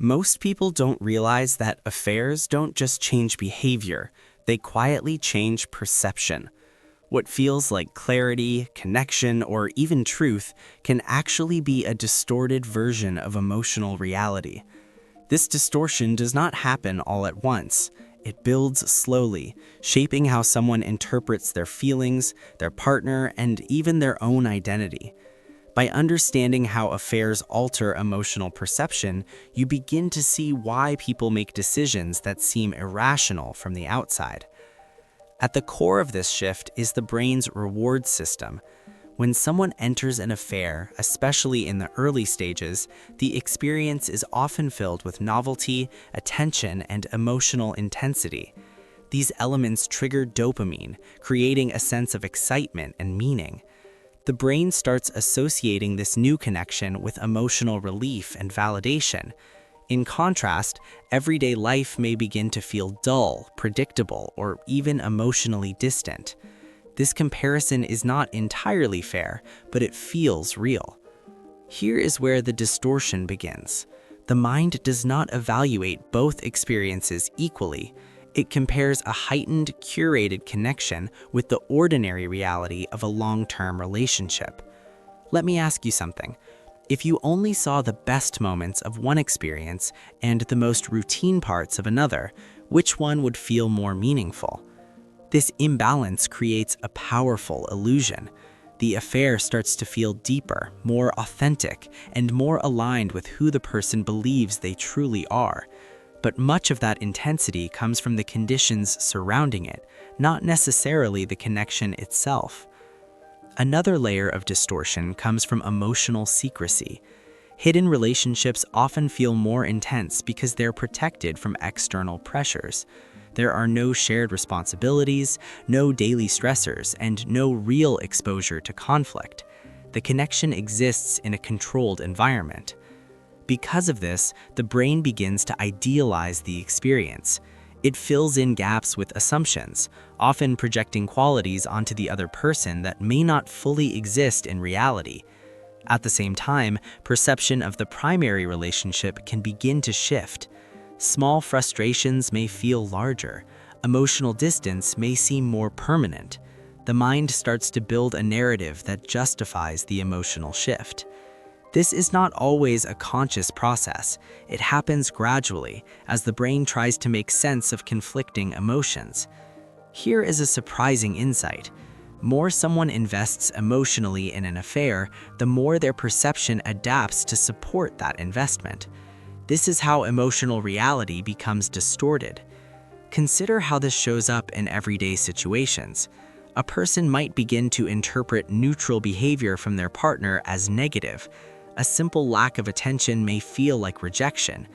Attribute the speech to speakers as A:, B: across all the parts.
A: Most people don't realize that affairs don't just change behavior, they quietly change perception. What feels like clarity, connection, or even truth can actually be a distorted version of emotional reality. This distortion does not happen all at once. It builds slowly, shaping how someone interprets their feelings, their partner, and even their own identity. By understanding how affairs alter emotional perception, you begin to see why people make decisions that seem irrational from the outside. At the core of this shift is the brain's reward system. When someone enters an affair, especially in the early stages, the experience is often filled with novelty, attention, and emotional intensity. These elements trigger dopamine, creating a sense of excitement and meaning. The brain starts associating this new connection with emotional relief and validation. In contrast, everyday life may begin to feel dull, predictable, or even emotionally distant. This comparison is not entirely fair, but it feels real. Here is where the distortion begins. The mind does not evaluate both experiences equally. It compares a heightened, curated connection with the ordinary reality of a long-term relationship. Let me ask you something. If you only saw the best moments of one experience and the most routine parts of another, which one would feel more meaningful? This imbalance creates a powerful illusion. The affair starts to feel deeper, more authentic, and more aligned with who the person believes they truly are. But much of that intensity comes from the conditions surrounding it, not necessarily the connection itself. Another layer of distortion comes from emotional secrecy. Hidden relationships often feel more intense because they're protected from external pressures. There are no shared responsibilities, no daily stressors, and no real exposure to conflict. The connection exists in a controlled environment. Because of this, the brain begins to idealize the experience. It fills in gaps with assumptions, often projecting qualities onto the other person that may not fully exist in reality. At the same time, perception of the primary relationship can begin to shift. Small frustrations may feel larger. Emotional distance may seem more permanent. The mind starts to build a narrative that justifies the emotional shift. This is not always a conscious process. It happens gradually as the brain tries to make sense of conflicting emotions. Here is a surprising insight. More someone invests emotionally in an affair, the more their perception adapts to support that investment. This is how emotional reality becomes distorted. Consider how this shows up in everyday situations. A person might begin to interpret neutral behavior from their partner as negative. A simple lack of attention may feel like rejection.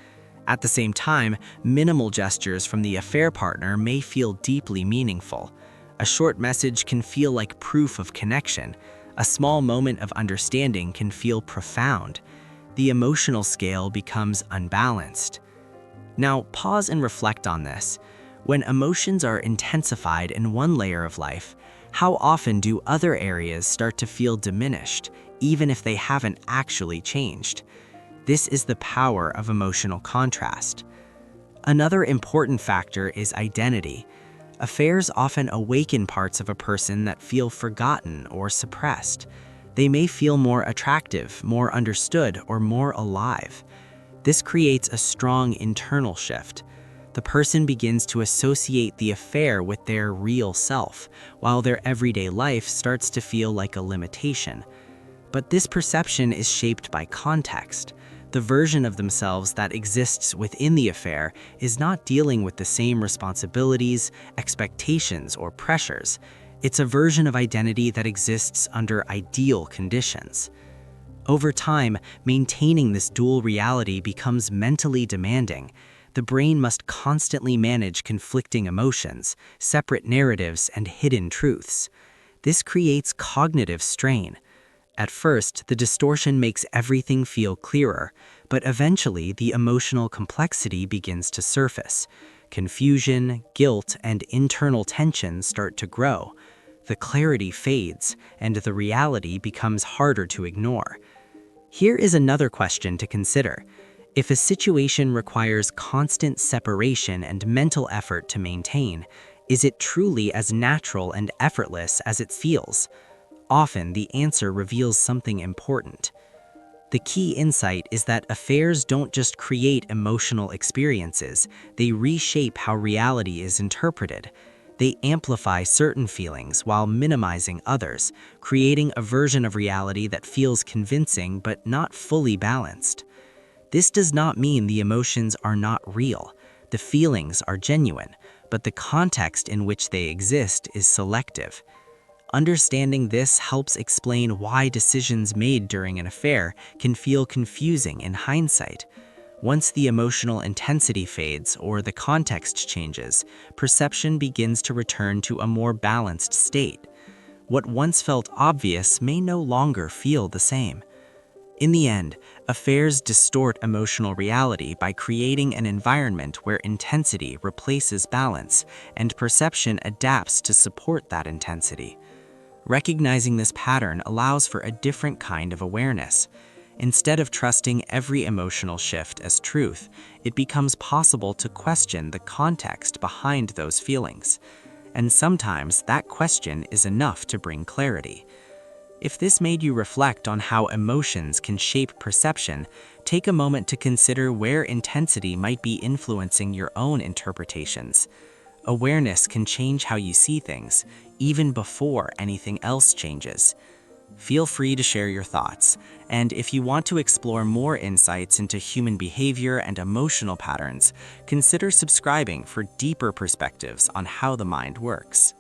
A: At the same time, minimal gestures from the affair partner may feel deeply meaningful. A short message can feel like proof of connection. A small moment of understanding can feel profound. The emotional scale becomes unbalanced. Now, pause and reflect on this. When emotions are intensified in one layer of life, how often do other areas start to feel diminished, even if they haven't actually changed? This is the power of emotional contrast. Another important factor is identity. Affairs often awaken parts of a person that feel forgotten or suppressed. They may feel more attractive, more understood, or more alive. This creates a strong internal shift. The person begins to associate the affair with their real self, while their everyday life starts to feel like a limitation. But this perception is shaped by context. The version of themselves that exists within the affair is not dealing with the same responsibilities, expectations, or pressures. It's a version of identity that exists under ideal conditions. Over time, maintaining this dual reality becomes mentally demanding. The brain must constantly manage conflicting emotions, separate narratives, and hidden truths. This creates cognitive strain. At first, the distortion makes everything feel clearer, but eventually the emotional complexity begins to surface. Confusion, guilt, and internal tension start to grow. The clarity fades, and the reality becomes harder to ignore. Here is another question to consider. If a situation requires constant separation and mental effort to maintain, is it truly as natural and effortless as it feels? Often, the answer reveals something important. The key insight is that affairs don't just create emotional experiences, they reshape how reality is interpreted. They amplify certain feelings while minimizing others, creating a version of reality that feels convincing but not fully balanced. This does not mean the emotions are not real. The feelings are genuine, but the context in which they exist is selective. Understanding this helps explain why decisions made during an affair can feel confusing in hindsight. Once the emotional intensity fades or the context changes, perception begins to return to a more balanced state. What once felt obvious may no longer feel the same. In the end, affairs distort emotional reality by creating an environment where intensity replaces balance and perception adapts to support that intensity. Recognizing this pattern allows for a different kind of awareness. Instead of trusting every emotional shift as truth, it becomes possible to question the context behind those feelings. And sometimes that question is enough to bring clarity. If this made you reflect on how emotions can shape perception, take a moment to consider where intensity might be influencing your own interpretations. Awareness can change how you see things, even before anything else changes. Feel free to share your thoughts, and if you want to explore more insights into human behavior and emotional patterns, consider subscribing for deeper perspectives on how the mind works.